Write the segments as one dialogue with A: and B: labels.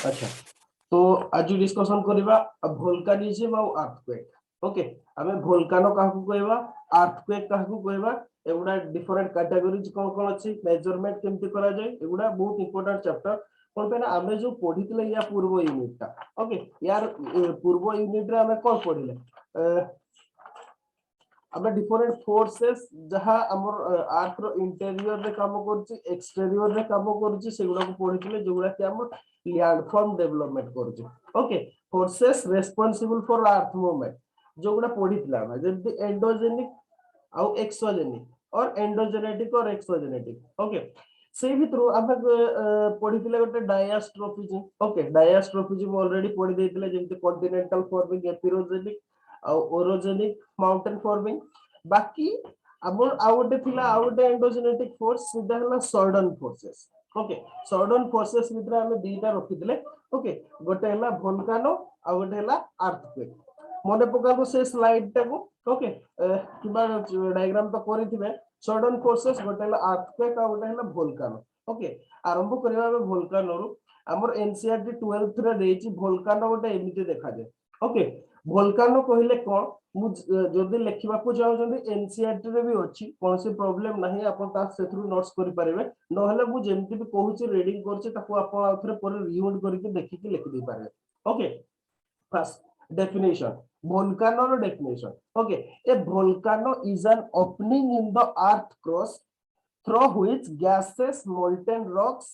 A: अच्छा तो आज डिस्कशन करबा वोल्कानिज्म और अर्थक्वेक। ओके हमें वोल्कानो काहू कहबा अर्थक्वेक काहू कहबा एगुडा डिफरेंट कैटेगरीज कोन कोन अछि मेजरमेंट केमति करा जाय एगुडा बहुत इंपोर्टेंट चैप्टर कोन पे ना हमें जो पढितले या पूर्व यूनिट ता। ओके यार पूर्व यूनिट रे हमें कोन पढिले हमें डिफरेंट फोर्सेस जहां हमर अर्थ रो इंटीरियर रे काम करछि एक्सटीरियर रे काम करछि सेगुडा को पढितले जोगुडा कि हम लैंडफॉर्म डेवलपमेंट करछि। Okay forces responsible for earth movement जोगुडा पढितला हम जेंति एंडोजेनिक आउ एक्सोजेनिक और एंडोजेनेटिक और एक्सोजेनेटिक। ओके से भितरु हम पढितले गोटे डायस्ट्रोफिज्म। ओके डायस्ट्रोफिज्म ऑलरेडी पढि देतिले जेंति कॉन्टिनेंटल फॉर्मिंग एपिरोजेनिक आउ ओरोजेनिक माउंटेन फॉर्मिंग बाकी हमर आउटे थिला आउटे एंडोजेनेटिक फोर्स सीधा हला sudden forces. Okay sudden forces भितर हम दीटा रखितले। ओके गोटे हला वोल्कानो आ गोटे हला अर्थक्वेक मने पकाबो से स्लाइड टाको। ओके किबा डायग्राम तो करिथिबे सडन फोर्सेस गोटे हला अर्थक्वेक आ गोटे हला वोल्कानो। ओके आरंभ करबा वोल्कानो रु हमर एनसीईआरटी 12th रे देछि वोल्कानो गोटे एमिति देखा जाय। ओके वोल्कानो कहले कोन मु जदी लेखिबा को चाहउछन्ती एनसीईआरटी रे भी अछि कोनसी प्रॉब्लम नाही अपन ता सेथरु नोट्स करि परिबे न हले मु जेमति भी कहूची रीडिंग करछि ताको अपन आथरे पर रियूड करके देखि के लिखि दे पारे। Okay first definition volcano definition. Okay a volcano is an opening in the earth crust through which gases molten rocks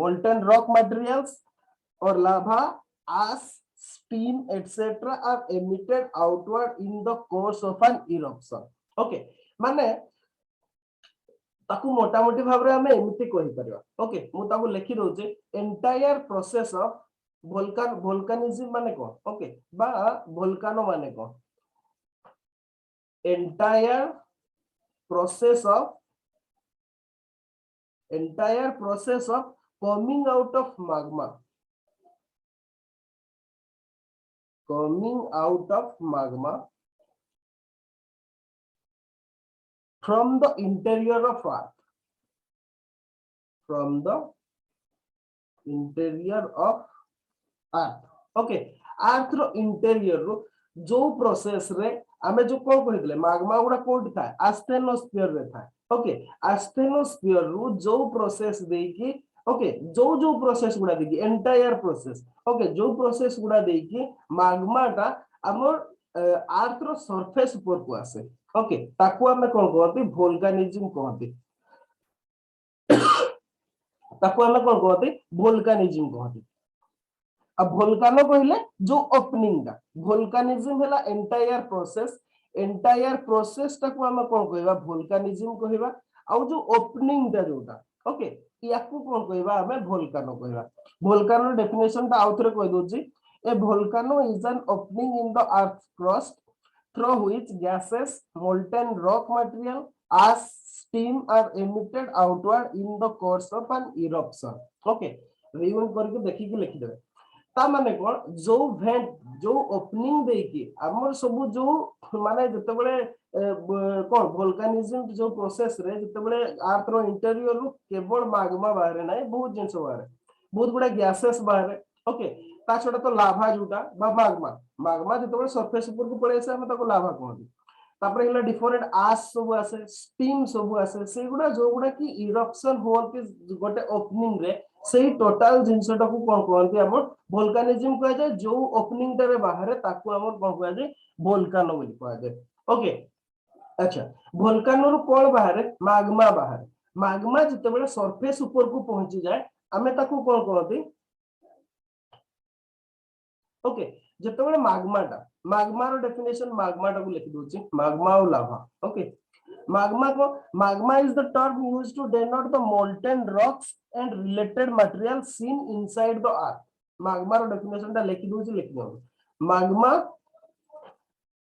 A: molten rock materials or lava ash steam etc are emitted outward in the course of an eruption. Okay माने ताकू मोटा मोटी भाव रे हमें एमिति कहि परिबा। Okay मु ताकू लिखि दोचे एंटायर प्रोसेस ऑफ volcanism माने को। ओके बा volcano माने को entire process of coming out of magma from the interior of earth okay earth रो इंटीरियर रो जो प्रोसेस रे हमें जो कोन कहितले माग्मा गुडा कोड था आस्थेनोस्फीयर रे था। ओके आस्थेनोस्फीयर रो जो प्रोसेस देकी ओके जो प्रोसेस गुडा देकी एंटायर प्रोसेस। ओके जो प्रोसेस गुडा देकी माग्मा टा हमर अर्थ रो सरफेस ऊपर को आसे। ओके ताकू हमें कोन कहती वोल्कानिज्म कहती ताकू हमें कोन कहती वोल्कानिज्म कहती। अब वोल्कानो कहले जो ओपनिंग दा वोल्कानिज्म हला एंटायर प्रोसेस ताकू हम कोन कहबा वोल्कानिज्म कहबा आ जो ओपनिंग दा जोटा। ओके याकू कोन कहबा हमें वोल्कानो कहबा। वोल्कानो डेफिनेशन ता आउथरे कह दोची a volcano is an opening in the earth crust through which gases molten rock material as steam are emitted outward in the course of an eruption. Okay ruin करके देखि के लिखि देबे ता माने कोन जो वेंट जो ओपनिंग देकी हमर सब जो माने जते बळे कोन वोल्कानिज्म जो प्रोसेस रे जते बळे अर्थ रो इंटीरियर रो केवल माग्मा बाहर नै बहुत जिंस बाहर बहुत गुडा गैसेस बाहर। ओके ता छोटा तो लाभा जोटा बा माग्मा जते बळे सरफेस ऊपर को पळे आसे हम ताको लाभा कहबी। तापर हिला डिफरेंट आश सब आसे स्टीम सब आसे सेगुडा जो गुडा की इरप्शन होल के गोटे ओपनिंग रे सेही टोटल जिंसटा को कोन कहंती हमर वोल्कानिज्म कह जाय जो ओपनिंग रे बाहर ताकू हमर कोन कह जाय वोल्कानो बोली कह जाय। ओके अच्छा वोल्कानो रो कोन बाहर माग्मा जते बेले सरफेस ऊपर को पहुंची जाय हमें ताकू कोन कहंती। ओके जते बेले माग्मा रो डेफिनेशन माग्मा टा को लिखि दोची माग्मा और lava. Okay magma is the term used to denote the molten rocks and related materials seen inside the earth. magma रो डेफिनेशन ता लिखि दोची लिखि दो magma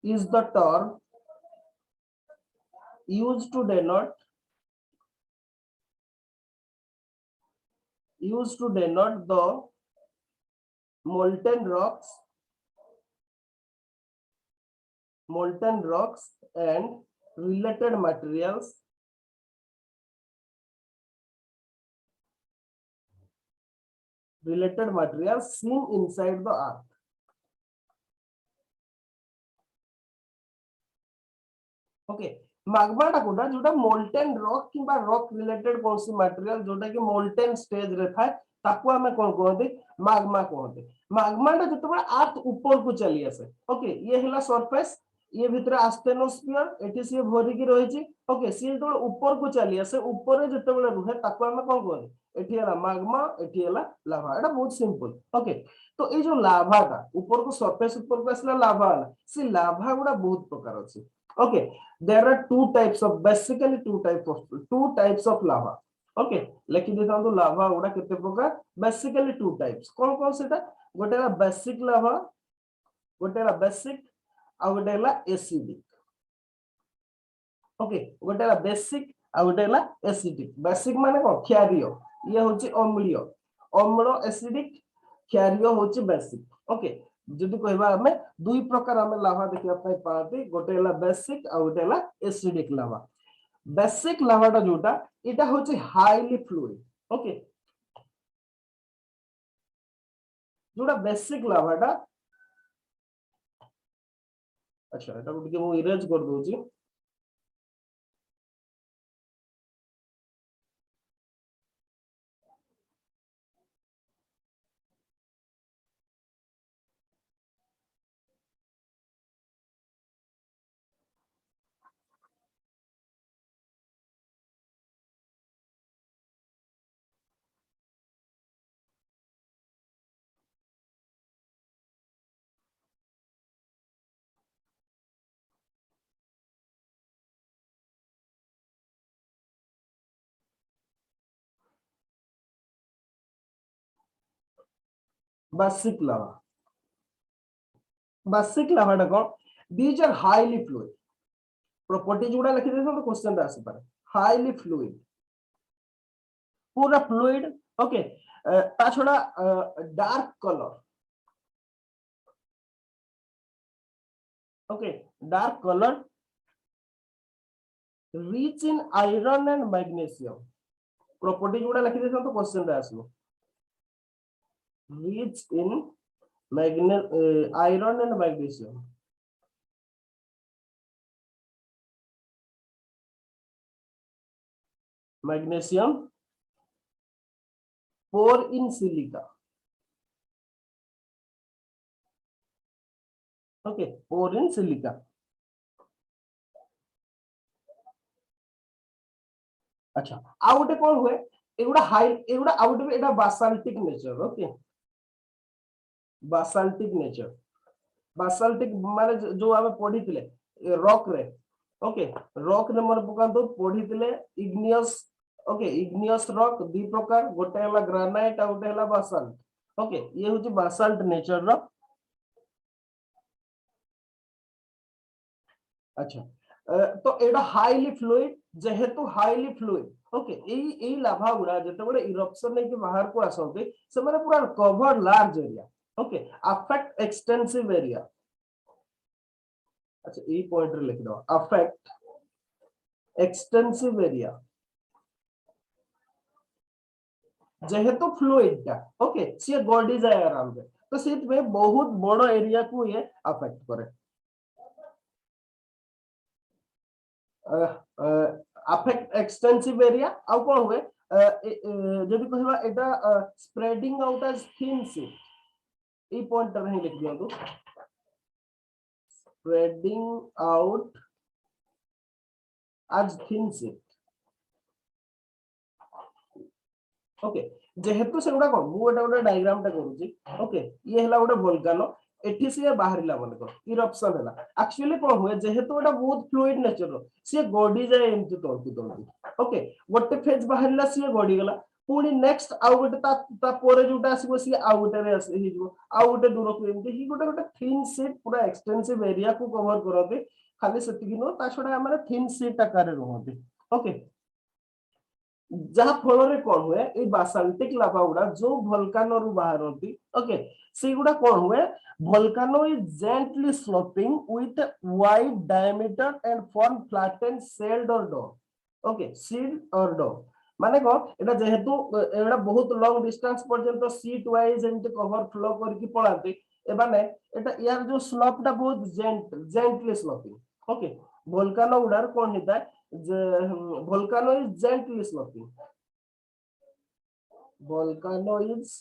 A: is the term used to denote the molten rocks and related materials related material seen inside the earth. Okay magma टा कोटा जोटा molten rock किबा rock related कोनसी material जोटा कि molten stage रे थाए ताको हमें कोन कहते magma कहते magma टा जतो बड़ा अर्थ ऊपर को चली आसे ओके ये हिला सरफेस ये भीतर आस्टेनोस्फियर एटी से भरी की रही छी ओके सी तो ऊपर को चली आसे ऊपर रे जतो बड़ा रुहे ताको हमें कोन कहते एठी हला magma एठी हला लावा एटा बहुत सिंपल ओके तो ए जो लावा टा ऊपर को सरफेस ऊपर को असला लावा वाला सी लावा गुडा बहुत प्रकार अछि okay there are basically two types of lava okay लेखि देता हूं lava गुडा केते प्रकार basically two types कोन कोन सेटा गोटे ला बेसिक लावा गोटे ला बेसिक आ गोटे ला एसिडिक ओके गोटे ला बेसिक आ गोटे ला एसिडिक बेसिक माने कोन क्षारीय ये होची अम्लीय अम्ल एसिडिक क्षारीय होची बेसिक ओके जदि कहबा हमें दुई प्रकार हमें लावा देखिया पई पाते गोटे ला बेसिक आ गोटे ला एसिडिक लावा बेसिक लावाटा जोटा एटा होची हाईली फ्लूइड ओके जोटा बेसिक लावाटा अच्छा एटा को मु इरेज कर दोची बेसिक लावाटा कोन these are highly fluid property जोड़ा लिखि देतो तो क्वेश्चन आसी पारे हाईली फ्लूइड पूरा फ्लूइड ओके ता छोड़ा dark colour okay dark colour rich in iron and magnesium property जोड़ा लिखि देतो तो क्वेश्चन आसीबो rich in iron and magnesium magnesium poor in silica okay poor in silica अच्छा आ गोटे कोन हुए एगुडा हाई एगुडा आ गोटे एटा बासाल्टिक नेचर ओके बासाल्टिक माने जो आमे पढितिले रॉक रे ओके रॉक रे मन पकांतो पढितिले इग्नियस ओके इग्नियस रॉक दी प्रकार गोटे हला ग्रेनाइट आ गोटे हला बासाल्ट ओके ये होची बासाल्ट नेचर रो अच्छा तो एडा हाईली फ्लूइड जेहेतु हाईली फ्लूइड ओके एई लाभा गुडा जते बडे इरप्शन नै के बाहर को आसोते से माने पूरा cover large area okay affect extensive area अच्छा ए पॉइंट रे लिख दो अफेक्ट एक्सटेंसिव एरिया जेहेतु फ्लूइड टा ओके से गॉडी जाय आराम से तो सेत में बहुत बड़ एरिया को ये अफेक्ट करे अफेक्ट एक्सटेंसिव एरिया आ कोन हुए जदि कहबा एटा spreading out as thin sheet ए पॉइंट रे लिख दियंतु spreading out as thin sheet okay जेहेतु से गुडा कोन मु एटा गोटे डायग्राम टा करूची ओके ये हला गोटे वोल्केनो एठी से बाहरिला मन को इरप्शन हला एक्चुअली कोन हुए जेहेतु एटा बहुत फ्लूइड नेचर से गॉडी जाय एमति तोंती ओके गोटे फेज बाहरिला से गॉडी गला पुनी नेक्स्ट आ गोटे ता पोरे जोटा आसीबो से आ गोटे रे आसी हिजबो आ गोटे दूर को एमति ही गोटे थिन शीट पूरा एक्सटेंसिव एरिया को कवर करते खाली सेति नो ता छोडा हमरे थिन शीट आकार रहते ओके जहा फल रे कोन हुए ए बासाल्टिक लावा गुडा जो वोल्केनो रु बाहरती ओके से गुडा कोन हुए volcano is gently sloping with wide diameter and form flattened shield और डो ओके शील्ड और डो माने कौन एटा जेहेतु एटा बहुत लॉन्ग डिस्टेंस पर्यंत सीट वाइज एमती कवर फ्लो करके पळाते एबाने एटा यार जो स्लोप टा बहुत जेंटली स्लोपिंग ओके वोल्कानो उडार कोन हेता volcano is gently sloping volcano is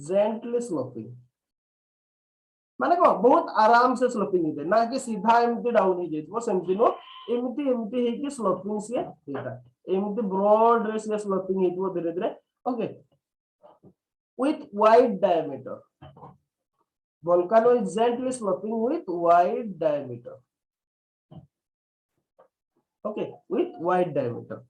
A: gently sloping माने को बहुत आराम से स्लोपिंग होते ना कि सीधा एमती डाउन ही जेतो सेमती नो एमती एमती हे कि स्लोपिंग से हेता एमती ब्रॉड रे से स्लोपिंग हेतो धीरे धीरे okay with wide diameter volcano is gently sloping with wide diameter okay with wide diameter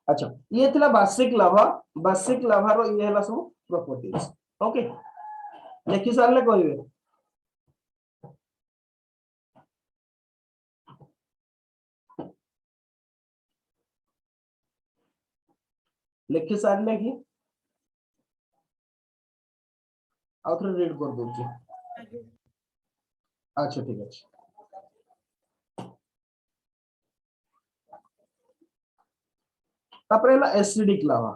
A: अच्छा ये थिला बेसिक लाभा रो ये हला सब प्रॉपर्टीज ओके लेखि सारले कहबे लेखि सारले कि आउथरे रीड कर दोची अच्छा ठीक है तापरे हला एसिडिक लाभा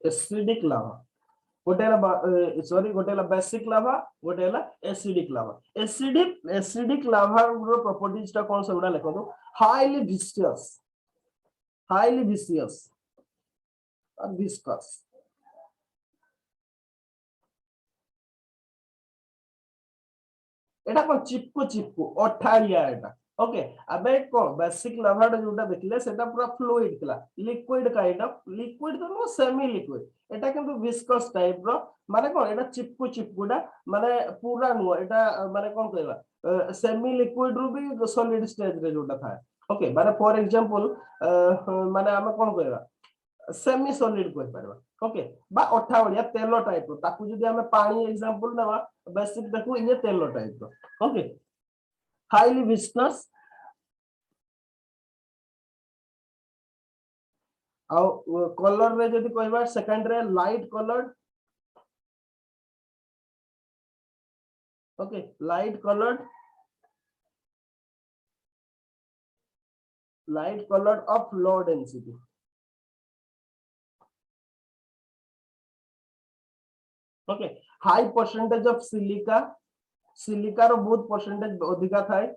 A: एसिडिक लाभा गोटेला सॉरी गोटेला बेसिक लाभा गोटेला एसिडिक लाभा एसिडिक लाभा रो प्रॉपर्टीज ता कोन सबडा लेखो तो हाईली विस्कियस और विस्कस एटा को चिपकू अठारिया एटा ओके अबे को बेसिक लाभाटा जोटा देखले सेटा पूरा फ्लूइड थिला लिक्विड काइंड ऑफ लिक्विड तो नो सेमी लिक्विड एटा किंतु विस्कस टाइप रो माने कोन एटा चिपकूडा माने पूरा नो एटा माने कोन कहबा सेमी लिक्विड रु भी सॉलिड स्टेज रे जोटा था ओके माने फॉर एग्जांपल माने हम कोन कहबा सेमी सॉलिड कहि परबा ओके बा अठा बढिया तेलो टाइप रो ताकू जदी हम पानी एग्जांपल नवा बेसिक देखो ये तेलो टाइप रो ओके हाईली विस्कस कलर रे जदी कहबा सेकंड रे light coloured okay light coloured of low density okay high percentage of silica रो बहुत परसेंटेज अधिका थाए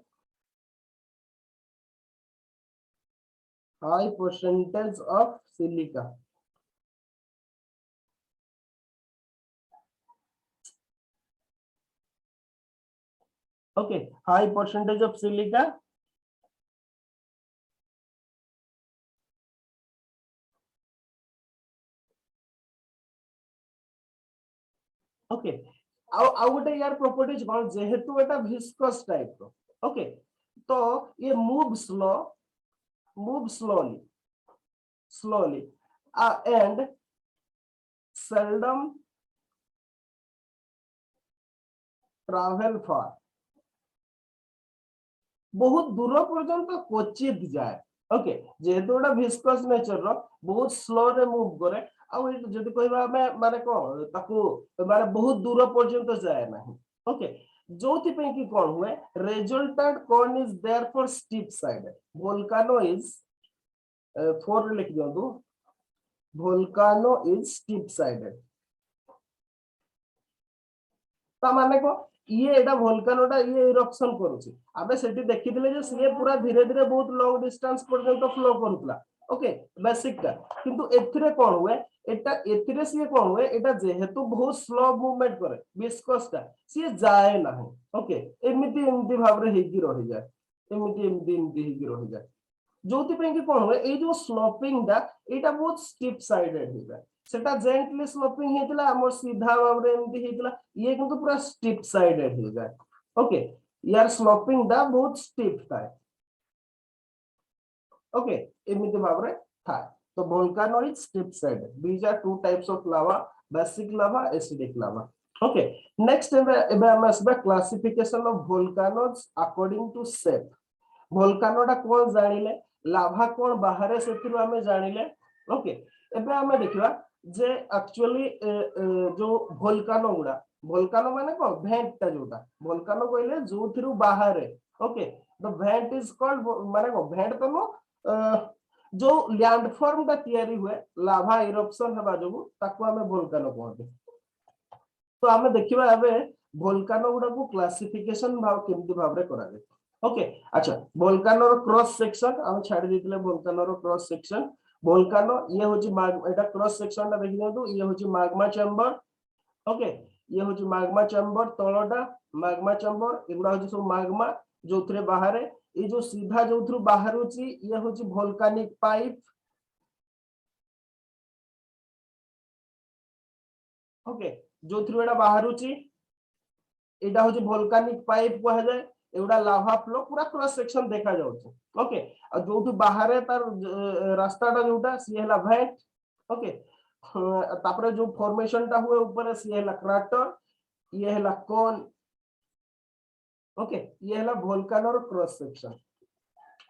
A: high percentage of silica okay high percentage of silica okay आउ गोटे यार प्रॉपर्टीज कोन जेहेतु एटा विस्कस टाइप रो ओके तो ये move slowly and seldom travel far बहुत दूर पर्यंत क्वचित जाए ओके जेहेतु एटा विस्कस नेचर रो बहुत स्लो रे मूव करे आ जदी कहबा हमें माने को ताकू माने बहुत दूर पर्यंत जाए नहीं ओके जोथि पे कि कोन हुए resultant cone is there for steep side volcano is for लिख दियो वोल्कानो इज स्टीप साइडेड ता माने को ये एटा वोल्कानोटा ये इरप्शन करूची आबे सेठी देखिथिले जे से पूरा धीरे धीरे बहुत लॉन्ग डिस्टेंस पर्यंत फ्लो करूतला ओके बेसिक का किंतु एथिरे कोन हुए एटा एथिरे से कोन हुए एटा जेहेतु बहुत स्लो मूवमेंट करे विस्कस ता से जाए नाही ओके एमिति भाबरे हेगी रहि जाए एमिति हेगी रहि जाए जोथि पे कि कोन हुए ए जो स्लोपिंग दा एटा बहुत स्टीप साइडेड हो जाए सेटा जेंटली स्लोपिंग हेतला हमर सीधा भाबरे एमिति हेतला ये किंतु पूरा स्टीप साइडेड हो जाए ओके यार स्लोपिंग दा बहुत स्टीप थाए ओके एमिति भाबरे था तो volcano is steep sided these are two types of lava basic lava acidic lava okay next एबे हम आसबा classification of volcanoes according to shape वोल्केनोडा कोन जानिले लाभा कोन बाहर सेतिरु हमें जानिले ओके एबे हमें देखिबा जे एक्चुअली जो वोल्केनो माने को भेंट ता जोटा वोल्केनो कहले जोथिरु बाहर ओके द भेंट इज कॉल्ड माने को भेंट तो नो जो लैंडफॉर्म ता तयारी हुए लाभा इरप्शन हबा जोगु ताको हमें वोल्केनो कहते तो हमें देखिबा एबे वोल्केनो गुडा को क्लासिफिकेशन भाव केमति भाव रे करा जाय ओके अच्छा वोल्केनो रो क्रॉस सेक्शन हम छाडी दितले वोल्केनो रो क्रॉस सेक्शन वोल्केनो ये होची एटा क्रॉस सेक्शन ता देखि दियंतु ये होची मैग्मा चेंबर ओके ये होची मैग्मा चेंबर तळडा मैग्मा चेंबर एगुडा होची सब मैग्मा जोथरे बाहर ये जो सीधा जोथरु बाहर होची ये होची वोल्केनिक पाइप ओके जोथरु एटा बाहर होची एटा होची वोल्केनिक पाइप कहा जाय एउडा लावा फ्लो पूरा क्रॉस सेक्शन देखा जाउछ ओके आ जोथु बाहर तार रास्ताटा जोटा सी हला भेंट ओके तापरे जो फॉर्मेशन ता हुए ऊपर सी हला क्राटर ये हला कोन ओके ये हला वोल्केनो रो क्रॉस सेक्शन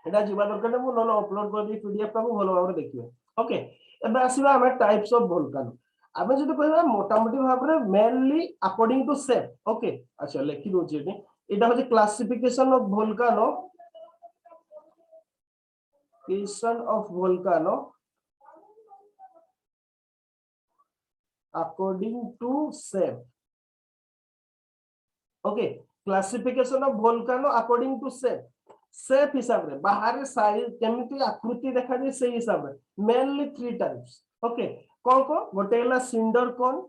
A: एटा जीवा दरकार मु नो अपलोड कर दी पीडीएफ ता को भलो भाबरे देखिबे ओके एबे आसीबा हमें टाइप्स ऑफ वोल्केनो आबे जदि कहबा मोटा मोटी भाबरे mainly according to shape okay अच्छा लेखि दोची एटी एटा होची classification of volcano according to shape okay classification of volcano according to shape हिसाब रे बाहर साइज केमिति आकृति देखा जे से हिसाब रे मेनली 3 टाइप्स ओके कोन को गोटेला सिंडर कोन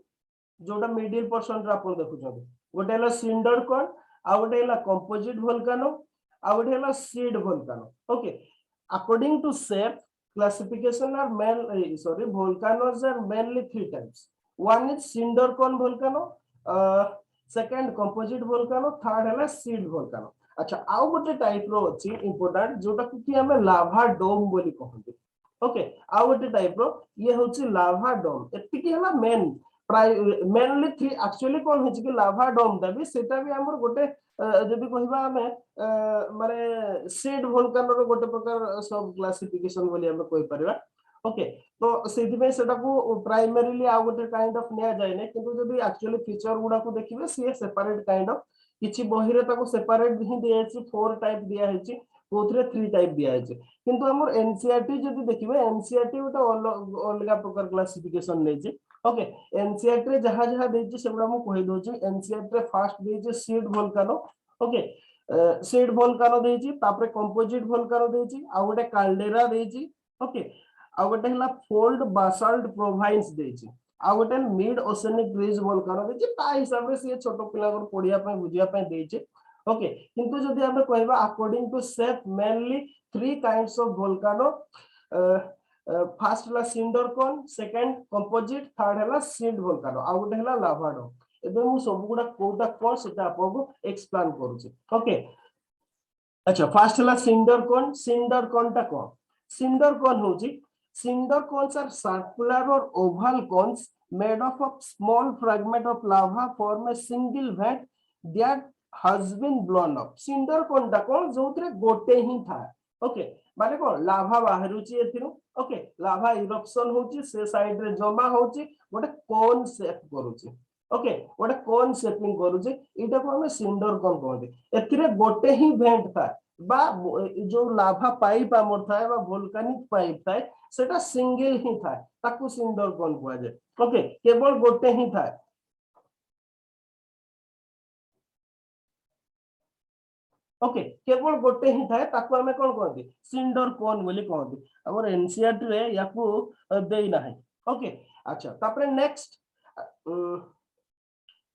A: जोटा मिडिल पर्सन रे आपण देखुछन गोटेला सिंडर कोन आ गोटेला कंपोजिट वोल्केनो आ गोटेला shield volcano okay according to shape classification are volcanoes are mainly 3 types one is cinder cone volcano second composite volcano third है seed volcano अच्छा आउ गोटे टाइप रो अछि इंपोर्टेंट जोटा कि हमें लावा डोम बोली कहंते ओके आउ गोटे टाइप रो ये होछि लावा डोम एति कि हला मेनली 3 एक्चुअली कोन होछि कि लावा डोम दा भी सेटा भी हमर गोटे जदि कहबा हमें माने सीड वोल्केनो रो गोटे प्रकार सब क्लासिफिकेशन बोली हम कहि परबा ओके तो सेति में सेटा को प्राइमरीली आ गोटे काइंड ऑफ निया जाय ने किंतु जदि एक्चुअली फीचर गुडा को देखिबे सी सेपरेट काइंड ऑफ किछि बहिरे ताको सेपरेट ही दिया छि 4 टाइप दिया है छि कोथरे 3 टाइप दिया है छि किंतु हमर एनसीईआरटी जदि देखिबे एनसीईआरटी गोटे अलगा प्रकार क्लासिफिकेशन नै छि ओके एनसीईआरटी रे जहा जहा दे छि सेबडा मु कहि दो छि एनसीईआरटी रे फर्स्ट दे छि shield volcano okay shield volcano दे छि तापरे कंपोजिट वोल्केनो दे छि आ गोटे काल्डेरा दे छि ओके आ गोटे हला फोल्ड बासाल्ट प्रोवाइंस दे छि आ गोटे मिड ओशनिक रिज वोल्केनो दे छि ता हिसाब रे से छोटो पिला को पढिया पे बुझिया पे दे छि ओके किंतु जदि हम कहबा according to shape mainly 3 kinds of volcano first हला cinder cone second composite third हला सीड वोल्केनो आ गोटे हला लावा डोम एबे मु सब गुडा कोटा कोन सेटा आपको एक्सप्लेन करू छी ओके अच्छा फर्स्ट हला सिंडर कोन ता कोन सिंडर कोन होची cinder cones are circular or oval cones made up of small fragment of lava form a single vent that has been blown up cinder cone ता कोन जोतरे गोटे ही था okay माने कोन लावा बाहरुची एथिरु okay लावा eruption होची से side रे जमा होची गोटे कोन शेप करूची ओके गोटे कोन शेपिंग करूची एटा को हम सिंडर कोन कहते एथिरे गोटे ही वेंट था बा जो लावा पाइप आमर थाए बा वोल्केनिक पाइप थाए सेटा सिंगल ही थाए ताकू सिंडर कोन कहवा जाय ओके केवल गोटे ही थाए ओके केवल गोटे ही थाए ताकू हमें कोन कहते सिंडर कोन बोली कहते हमर एनसीईआरटी रे याकू देई नाही ओके अच्छा तापरे नेक्स्ट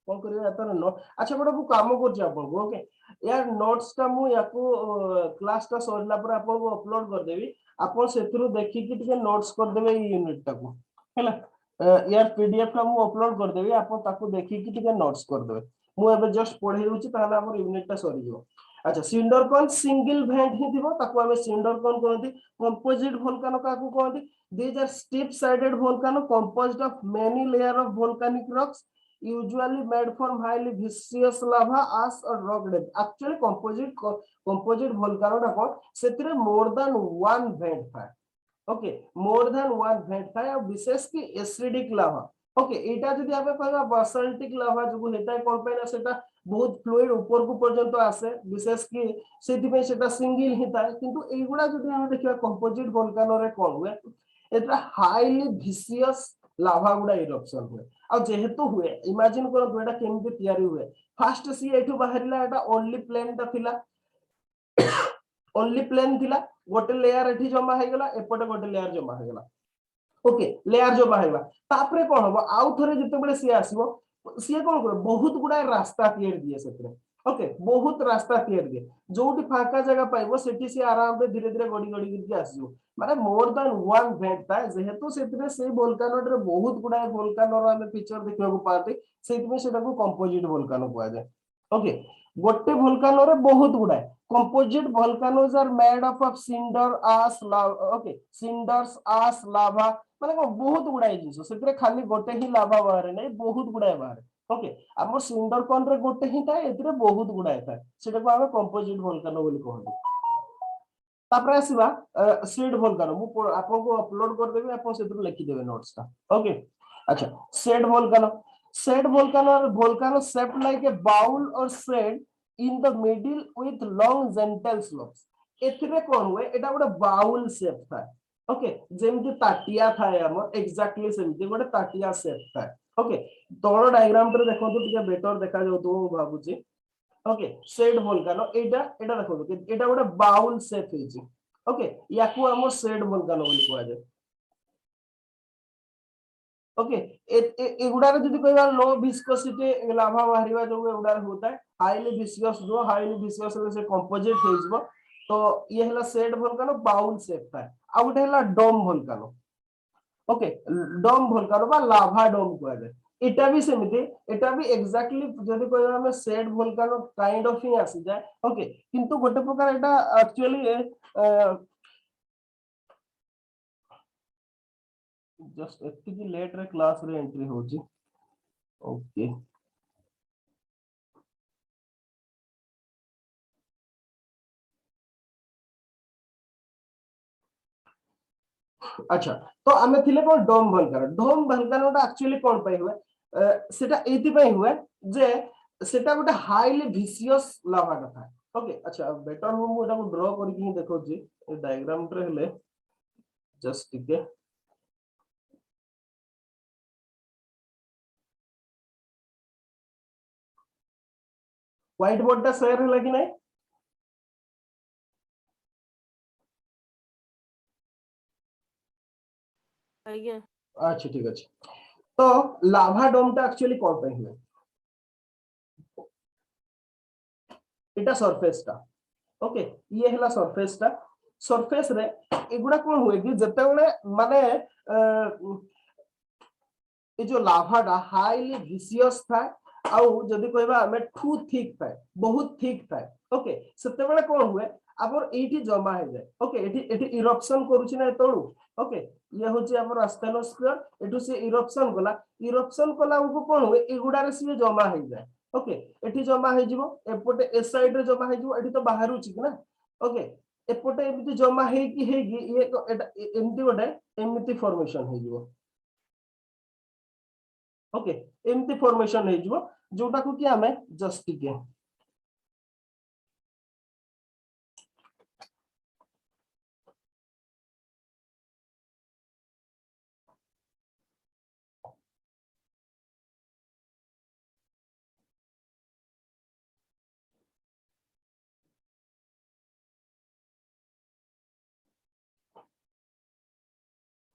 A: कोन करिया एतर नो अच्छा बडा को काम करछि आपन को ओके यार नोट्स का मु याकू क्लास का सोरला पर आपन को अपलोड कर देबी आपन सेथरु देखि कि टिके नोट्स कर देबे ई यूनिट टा को हैला यार पीडीएफ का मु अपलोड कर देबी आपन ताकू देखि कि टिके नोट्स कर देबे मु एबे जस्ट पढै रुछि ताले हमर यूनिट टा सरी जो अच्छा सिंडर कोन सिंगल वेंट ही दिबो ताकू हमें सिंडर कोन कहंती कंपोजिट वोल्केनो काकू कहंती These are steep-sided volcano composed of many layers of volcanic rocks, usually made from highly viscous lava, ash or rock debris. Actually, composite volcano da kon setire more than one vent thae. Okay, more than one vent thae और विशेष की acidic lava. Okay एटा जदि आबे कहबा बासल्टिक लावा जो हेता कोन पे ना सेटा बहुत फ्लूइड ऊपर को पर्यंत आसे विशेष की सेति पे सेटा सिंगल हिता किंतु एगुडा जदि हम देखिबा कंपोजिट वोल्केनो रे कोन हुए एटा हाईली विसियस लावा गुडा इरप्शन हुए आ जेहेतु हुए इमेजिन करो एटा केमति तयारी हुए फास्ट सी एठु बाहरिला एटा ओनली प्लेन ता थिला ओनली प्लेन थिला गोटे लेयर एठी जमा हे गेला एपटे गोटे लेयर जमा हे गेला ओके लेयर जो बाहरबा तापरे कोन होबो आउ थरे जते बेले सी आसीबो सी कोन करे बहुत गुडा रास्ता क्लियर दिए सेतरे ओके बहुत रास्ता क्लियर दिए जोटी फाका जगह पाइबो सेठी सी आराम रे धीरे धीरे गडी गडी करके आसीबो माने मोर देन वन वेट ता जेहेतु सेतरे से वोल्केनो रे बहुत गुडा वोल्केनो रो हमें पिक्चर देखिबा को पाते सेति में सेटा को कंपोजिट वोल्केनो कहआ जाय ओके गोटे वोल्केनो रे बहुत गुडा composite volcanoes are made up of cinder ash lava okay cinders ash lava माने को बहुत गुडाय जिंस सेतरे खाली गोटे ही लाभा बाहर नै बहुत गुडाय बाहर ओके हमर सिंडर कोन रे गोटे ही था एतरे बहुत गुडाय था सेटा को हम कंपोजिट वोल्केनो बोली कहू तापर आसीबा सीड वोल्केनो मु आपन को अपलोड कर देबे आपन सेतरे लिखि देबे नोट्स ता ओके अच्छा said volcano shaped like a bowl or shed in the middle with long gentle slopes एथिरे कोन हुए एटा गोटे बाउल शेप था ओके जेमति ताटिया थाए हमर एग्जैक्टली सेमति गोटे ताटिया शेप था ओके तोर डायग्राम रे देखो तो टिके बेटर देखा जाउ तो भाबुची ओके शेड वोल्केनो एटा देखो तो एटा गोटे बाउल शेप हेची ओके याकू हमर शेड वोल्केनो बोली कहआ जाय ओके एगुडा जदि कहबा लो विस्कोसिटी लाभा बाहरिबा जो एगुडा होता है हाईली विस्कोस से कंपोजिट हो जबो तो ये हला शेड वोल्केनो बाउल शेप था आ गोटे हला डोम वोल्केनो ओके डोम वोल्केनो बा लाभा डोम कहआ जाय एटा भी सेमिति एटा भी एग्जैक्टली जदि कहबा हम शेड वोल्केनो काइंड ऑफ ही आसी जाय ओके किंतु गोटे प्रकार एटा एक्चुअली जस्ट एतिकी लेट रे क्लास रे एंट्री होची ओके अच्छा तो आमे थिले कोन डोम वोल्केनो एक्चुअली कोन पय हुए सेटा एति पय हुए जे सेटा गोटे हाईली विसियस लावा था ओके अच्छा बेटर हो मु एटा को ड्रा करके ही देखौ छी डायग्राम रे हेले जस्ट टिके व्हाइट बोर्ड टा शेयर होला कि नै
B: आज्ञा
A: अच्छा ठीक अछि तो लाभा डोम टा एक्चुअली कोन पे हुए एटा सरफेस टा ओके ये हला सरफेस रे एगुडा कोन हुए कि जते बेले माने ए जो लाभा टा हाईली विसियस था आउ जदि कहबा हमें टू थिक था बहुत थिक था ओके सेते बेले कोन हुए आबर एठी जमा हे जाय ओके एठी इरप्शन करूची ना तळु ओके ये होची आबर स्टेनोस्फियर एठु से इरप्शन कला को कोन हुए एगुडा रे से जमा हे जाय ओके एठी जमा हे जिवो एपोटे ए साइड रे जमा हे जिवो एठी तो बाहरु छी ना ओके एपोटे एमिति जमा हे कि ये तो एमिति गोटे एमिति फॉर्मेशन हे जिवो ओके एमिति फॉर्मेशन हे जिवो जोटा को कि हमें जस्ट टिके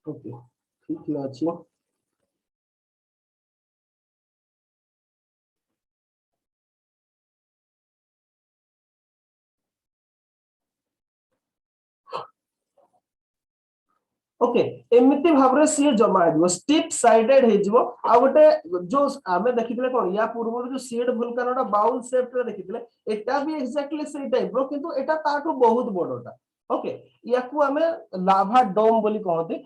A: ओके ठीक है अच्छी ओके एमिति भाबरे सी जमा हेजो स्टिप साइडेड हेजो आ गोटे जो हमें देखितले कोन या पूर्व जो सीड वोल्केनोटा बाउल शेप रे देखितले एटा भी एक्जेक्टली सेही टाइप रो किंतु एटा ताटो बहुत बडोटा ओके याकू हमें लाभा डोम बोली कहते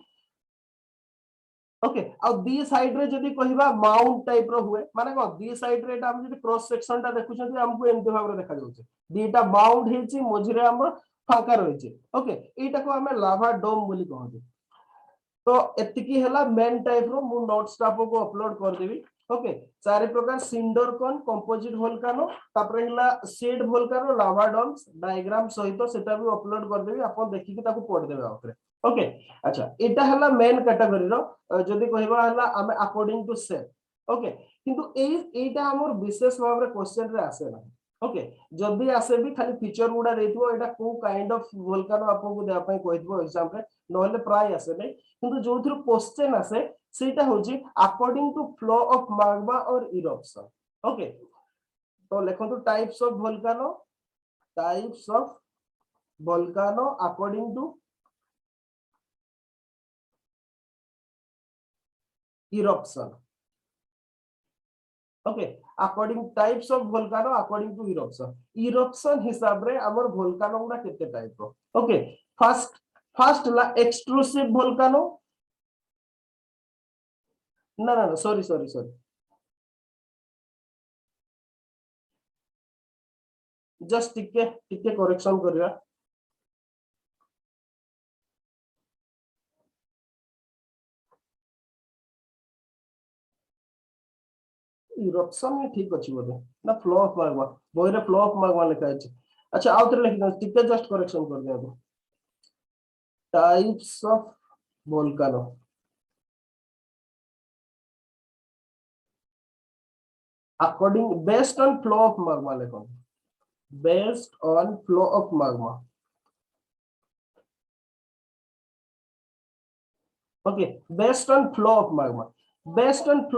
A: ओके आ दी साइड रे जदी कहिबा माउंट टाइप रो हुए माने को दी साइड रे हम जदी क्रॉस सेक्शन टा देखुछन हमको एमती भाव रे देखा जाउछ दीटा माउंट हेची मझिरे हम फांका रहिছে ओके एटा को हमें लावा डोम बोली कहते तो एतिकी हला मेन टाइप रो मु नोट्स टा आपको अपलोड कर देबी ओके चारि प्रकार सिंडर कोन कंपोजिट वोल्कानो तापर हला शेड वोल्कानो लावा डोम्स डायग्राम सहित सेटा भी अपलोड कर देबी आपन देखि कि ताको पढ देबे आउतरे ओके अच्छा एटा हला मेन कैटेगरी रो जदी कहबा हला हमें अकॉर्डिंग टू सेट ओके किंतु एटा हमर विशेष भाव रे क्वेश्चन रे आसे ना ओके जदी आसे भी खाली फीचर गुडा देथिबो एटा को काइंड ऑफ वोल्कानो आपन को देबा पई कहितबो एग्जाम रे नहले प्राय आसे नै किंतु जोथुर क्वेश्चन आसे सेटा होची according to flow of magma और इरप्शन ओके तो लिखंतु types of volcano according to eruption okay according types of volcano according to eruption हिसाब रे हमर वोल्कानो गुडा केते टाइप रो ओके फर्स्ट ला एक्सट्रूसिव वोल्कानो ना सॉरी जस्ट टिके टिके करेक्शन करबा इरप्शन में ठीक अछि बोले ना फ्लो ऑफ magma बोइरे फ्लो ऑफ magma लिखा अछि अच्छा आउटर लिख दो टिके जस्ट करेक्शन कर दे types of volcano according based on flow of magma लिखो based on flow of magma okay based on flow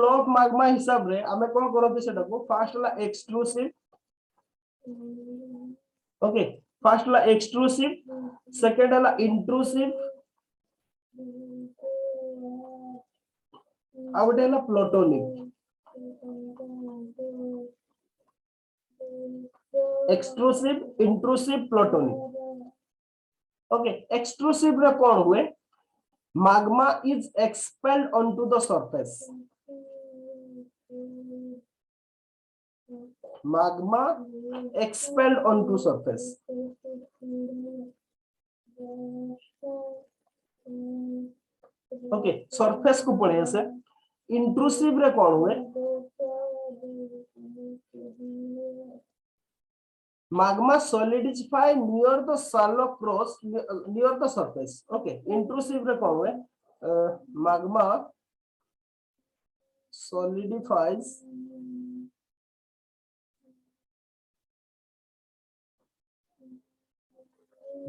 A: of magma हिसाब रे हमें कोन करते सेटा को फर्स्ट ला एक्सट्रूसिव ओके फर्स्ट ला एक्सट्रूसिव सेकंड ला इंट्रूसिव आ गोटे ला plutonic extrusive intrusive plutonic okay extrusive रे कोन हुए magma is expelled onto the surface magma expelled onto surface okay surface को पड़े से इंट्रूसिव रे कोन हुए magma solidify near the shallow cross near the surface okay intrusive रे कोन हुए magma solidifies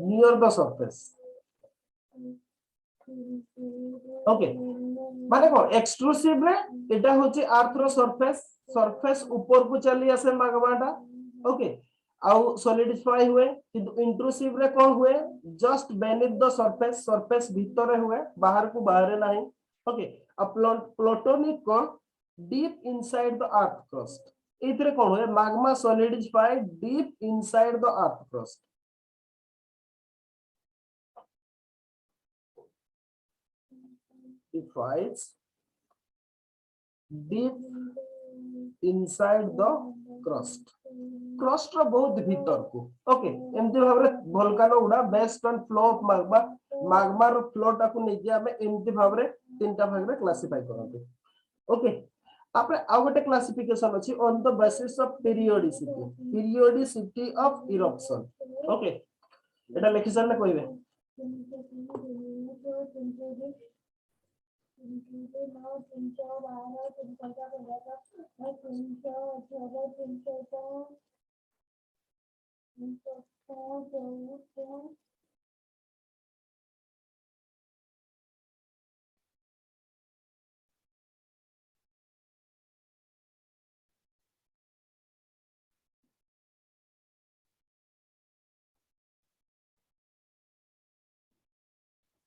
A: near the surface okay माने को एक्सट्रूसिव रे एटा होची अर्थ रो सरफेस ऊपर को चली आसे magma ओके आउ सॉलिडिफाई हुए किंतु इंट्रूसिव रे कोन हुए जस्ट बेनीथ द सरफेस भीतर हुए बाहर को बाहर नहीं ओके अ प्लूटोनिक को deep inside the earth crust इतरे कोन हुए magma solidify deep inside the earth crust solidifies deep inside the crust रो बहुत भीतर को ओके एमती भाव रे वोल्कानो उडा based on flow of magma रो फ्लो टा को नै जे हमें एमती भाव रे तीनटा भाग रे क्लासिफाई करते ओके आपरे आ गोटे क्लासिफिकेशन अछि on the basis of periodicity of eruption okay एटा लिखि सरले कहिबे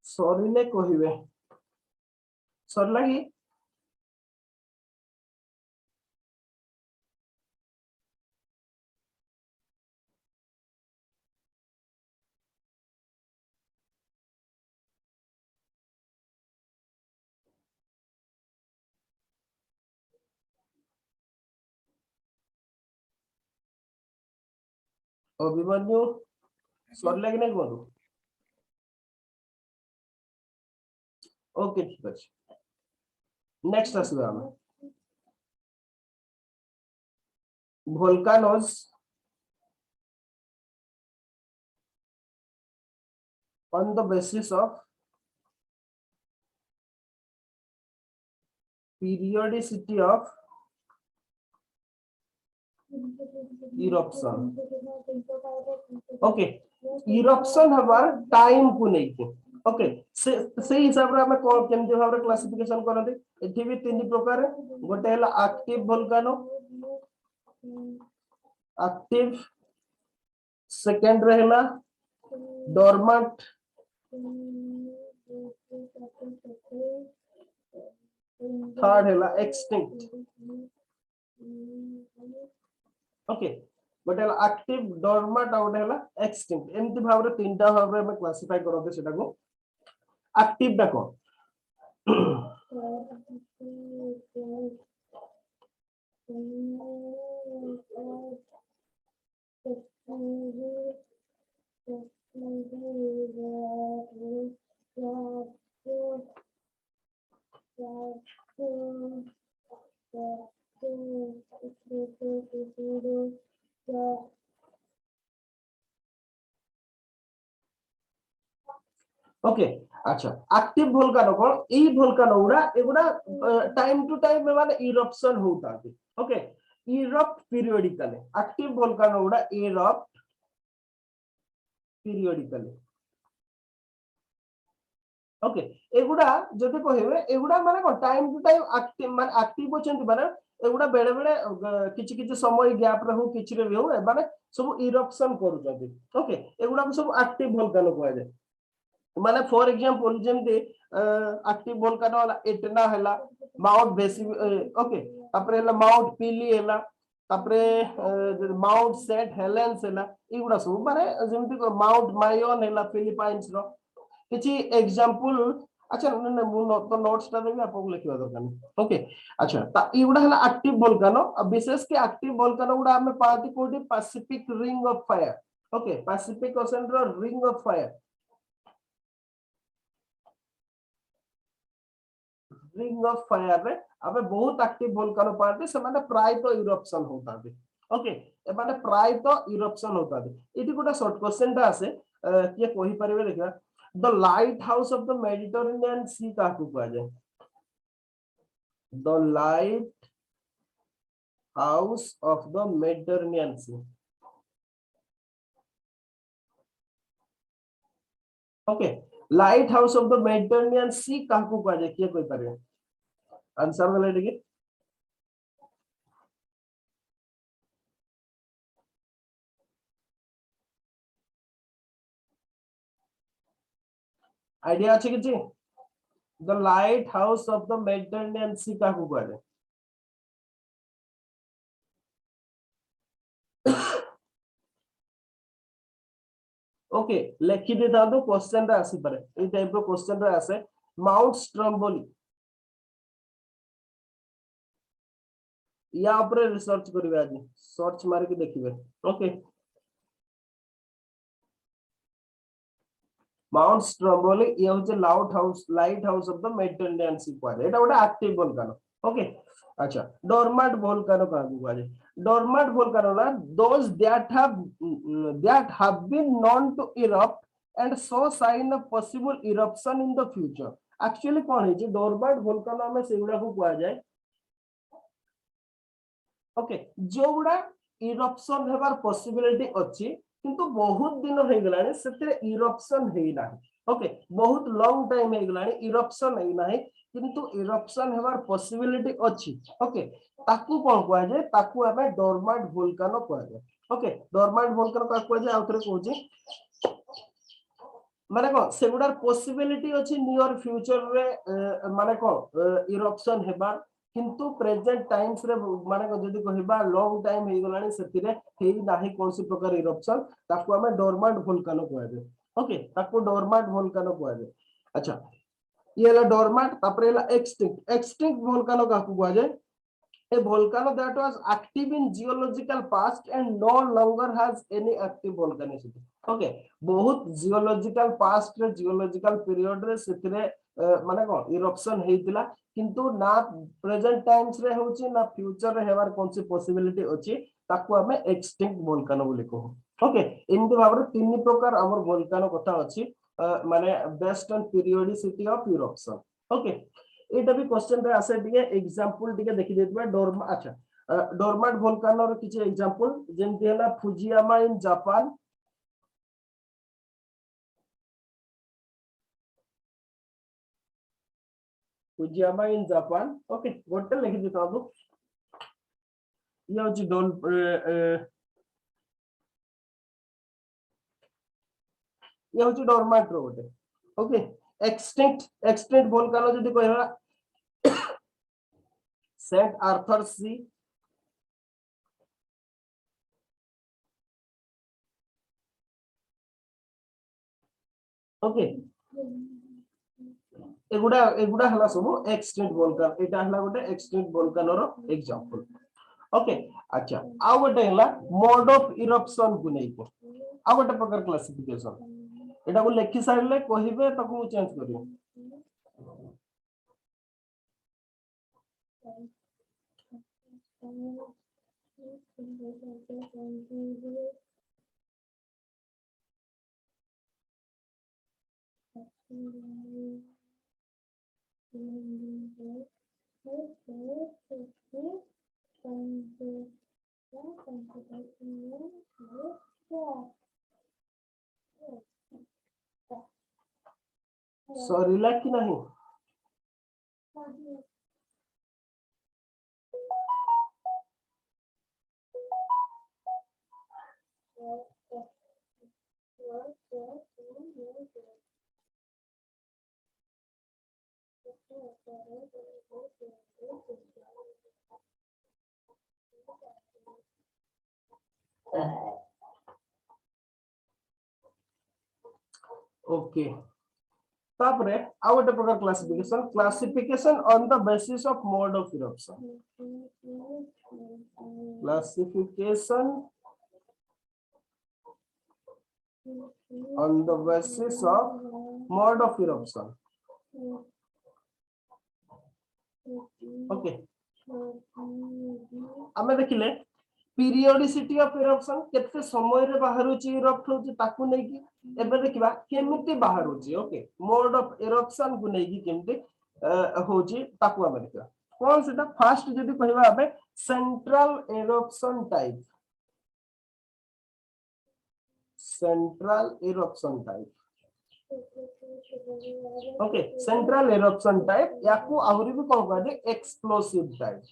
A: सॉरी ने कहिबे सरला ही अभिमन्यु सरले कि नहीं कहू ओके ठीक अच्छे नेक्स्ट आसबा हम volcanoes on the basis of periodicity of eruption okay eruption हमार टाइम को नहीं के ओके से हिसाब रे हमें कोन केमति भाव रे क्लासिफिकेशन करते एठी भी तीन प्रकार गोटे हला एक्टिव वोल्केनो एक्टिव सेकंड रहला डोरमेंट थर्ड हैला एक्सटिंक्ट ओके गोटे हला एक्टिव डोरमेंट और गोटे हला एक्सटिंक्ट एमति भाव रे तीनटा भाव रे हम क्लासिफाई करते सेटा को एक्टिव डा को ओके अच्छा एक्टिव वोल्केनो को ई वोल्केनो उडा एगुडा टाइम टू टाइम माने इरप्शन होता है okay erupt periodically active volcano उडा इरप्ट पीरियडिकली ओके एगुडा जदि कहिबे एगुडा माने को टाइम टू टाइम एक्टिव होचंती माने एगुडा बेले बेले किछि किछि समय गैप रहू किछि रे रहू माने सब इरप्शन करूचंती ओके एगुडा को सब एक्टिव वोल्केनो कहै जाय माने फॉर एग्जांपल जेमते एक्टिव वोल्केनो हला एटना हला माउंट बेसी ओके तापरे हला माउंट पीली हला तापरे माउंट सेंट हेलेंस हला इगुडा सब माने जेमते माउंट मायोन हला फिलिपाइंस रो किछि एग्जांपल अच्छा न मु तो नोट्स ता देबी आपको लिखिबा दरकार ओके अच्छा ता इगुडा हला एक्टिव वोल्केनो विशेष के एक्टिव वोल्केनो गुडा हमें पाती कोडी Pacific ring of fire okay Pacific ocean रो ring of fire ring of fire रे अबे बहुत एक्टिव वोल्केनो पार्टी से माने प्राय तो इरप्शन होता है ओके ए माने प्राय तो इरप्शन होता है इति गोटा शॉर्ट क्वेश्चन ता आसे के कहि परिबे देखा the lighthouse of the Mediterranean sea का को कहा जाए the lighthouse of the Mediterranean sea okay lighthouse of the Mediterranean sea का को कहा जाए के कोई परिबे आंसर वाला देखिए आइडिया अच्छे किछि the lighthouse of the Mediterranean sea का को कहा जाए ओके लेखि दे दादो क्वेश्चन रा आसी पारे ए टाइप रो क्वेश्चन रा आसे माउंट स्ट्रम्बोली या ऊपर रिसर्च करबे आज सर्च मार के देखिबे ओके माउंट स्ट्रम्बोली ये होचे lighthouse of the Mediterranean sea को एटा गोटे एक्टिव वोल्केनो ओके अच्छा डोरमेंट वोल्केनो का जाए डोरमेंट वोल्केनो ना those that have been known to erupt and show sign of possible eruption in the future actually कोन है डोरमेंट वोल्केनो में सेगुडा को कहा जाए ओके जो गुडा इरप्शन हेबार पॉसिबिलिटी अछि किंतु बहुत दिन हो गलानी सेते इरप्शन हेई नाही ओके बहुत लॉन्ग टाइम हे गलानी इरप्शन हेई नाही किंतु इरप्शन हेबार पॉसिबिलिटी अछि ओके ताकू कोन कहै जे ताकू हमें डोरमेंट वोल्केनो कहै जे ओके डोरमेंट वोल्केनो का कहै जे आउथरे कहूची माने को सेगुडार पॉसिबिलिटी अछि नियर फ्यूचर रे माने को इरप्शन हेबार किंतु प्रेजेंट टाइम्स रे माने जदी कहबा लॉन्ग टाइम हे गलानी सेतिरे हेई नाही कोनसी प्रकार इरप्शन ताकू हमें डोरमेंट वोल्केनो कहबे ओके ताकू डोरमेंट वोल्केनो कहबे अच्छा ये ला डोरमेंट तापरे ला एक्सटिंक्ट वोल्केनो का कहबा जाय A volcano that was active in geological past and no longer has any active volcanicity. Okay, बहुत geological past रे geological period रे सेतरे माने कोन eruption हेतिला किंतु ना present times रे होची ना future रे हेबार कोनसी possibility अछि ताकू हमें extinct volcano बोली कहू. ओके एमति भाबरे तीन प्रकार हमर volcano कथा अछि माने based on periodicity of eruption. Okay एटा भी क्वेश्चन रे आसे दिए एग्जांपल दिके देखि देतबा डोरमा. अच्छा डोरमाट वोल्कानो रो किछ एग्जांपल जेमति हला Fujiyama in Japan, Fujiyama in Japan. Okay गोटे लिखि देता हूं. ये होची ये होची डोरमाट रो गोटे. ओके एक्सटिंक्ट वोल्कानो जदि कहबा सेंट आर्थर सी, ओके एगुडा हला सब एक्सटिंक्ट वोल्कानो. एटा हला गोटे एक्सटिंक्ट वोल्कानो रो एग्जांपल. ओके अच्छा आ गोटे हला मोड ऑफ इरप्शन को नै को आ गोटे प्रकार क्लासिफिकेशन एटा को लेखि सारले कहिबे ताकू चेंज करियो. सॉरी लाइक कि नहीं ओके तापरे आ गोटे प्रकार classification on the basis of mode of eruption. Classification on the basis of mode of eruption. Okay हमें देखिले पीरियोडिसिटी ऑफ इरप्शन केते समय रे बाहर होची इरप्ट होची ताकू नै कि एबे देखिबा केमिति बाहर होची. ओके मोड ऑफ इरप्शन को नै कि केमिति होची ताकू हमें देखिबा कोन सेटा फर्स्ट जदी कहबा हमें central eruption type. Central eruption type. Okay, central eruption type याकू आहुरी भी कौन कहते explosive type.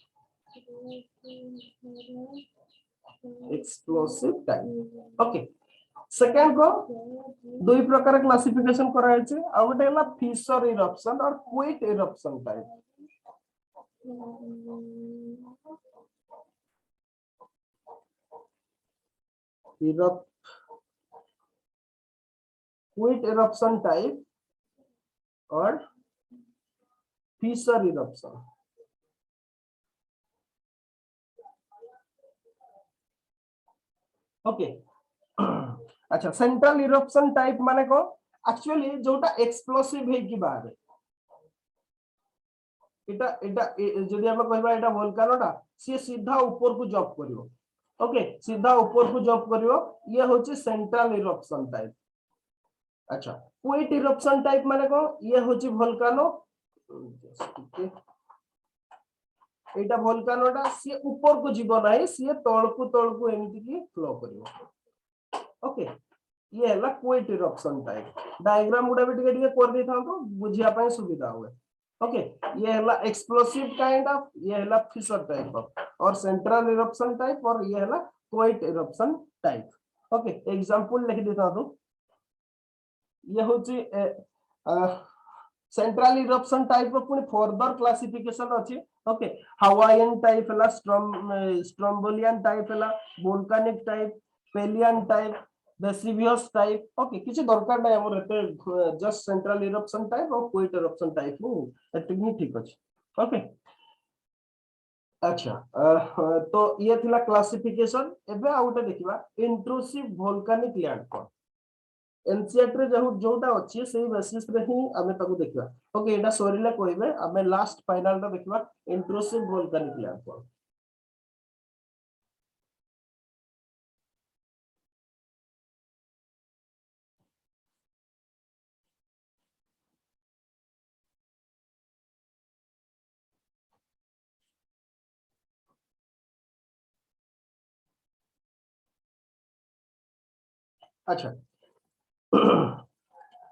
A: Explosive type. Okay. Second को दुई प्रकार क्लासिफिकेशन करा छै. आ गोटे हला फिशर इरप्शन और quit eruption type. Quit eruption type और फिशर इरप्शन. ओके अच्छा सेंट्रल इरप्शन टाइप माने को एक्चुअली जोटा एक्सप्लोसिव है कि बारे एटा एटा जदी हम कहबा एटा वोल्कानोटा से सीधा ऊपर को जंप करिवो. ओके सीधा ऊपर को जंप करिवो ये होची सेंट्रल इरप्शन टाइप. अच्छा क्विट इरप्शन टाइप माने को ये होची वोल्कानो एटा वोल्कानोटा से ऊपर को जीव नाही से तळकु एमिति की फ्लो करिवो. ओके ये हला क्विट इरप्शन टाइप. डायग्राम गुडा भी टिके कर दे था तो बुझिया पय सुविधा होय. ओके ये हला एक्सप्लोसिव काइंड ऑफ, ये हला फिशर टाइप ऑफ और सेंट्रल इरप्शन टाइप और ये हला quit eruption type. Okay example लिख देता हूं. ये होची सेंट्रल इरप्शन टाइप ऑफ पुनी फर्दर क्लासिफिकेशन अछि. ओके हवाईयन टाइप हला स्ट्रोम्बोलियन टाइप हला वोल्कानिक type pavilion type वेसिवियस type. Okay किछि दरकार नै हमर एते जस्ट सेंट्रल इरप्शन टाइप और क्विट इरप्शन टाइप एतिक ठीक अछि. ओके अच्छा तो ये थिला क्लासिफिकेशन। एबे आ उटे देखिबा इंट्रूसिव वोल्केनिक लैंडफॉर्म। एनसीईआरटी रे जोटा अछि सेही बेसिस रे ही हमें ताको देखिबा। ओके एटा सरीला कहबे हमें लास्ट फाइनल टा देखिबा इंट्रूसिव वोल्केनिक लैंडफॉर्म। अच्छा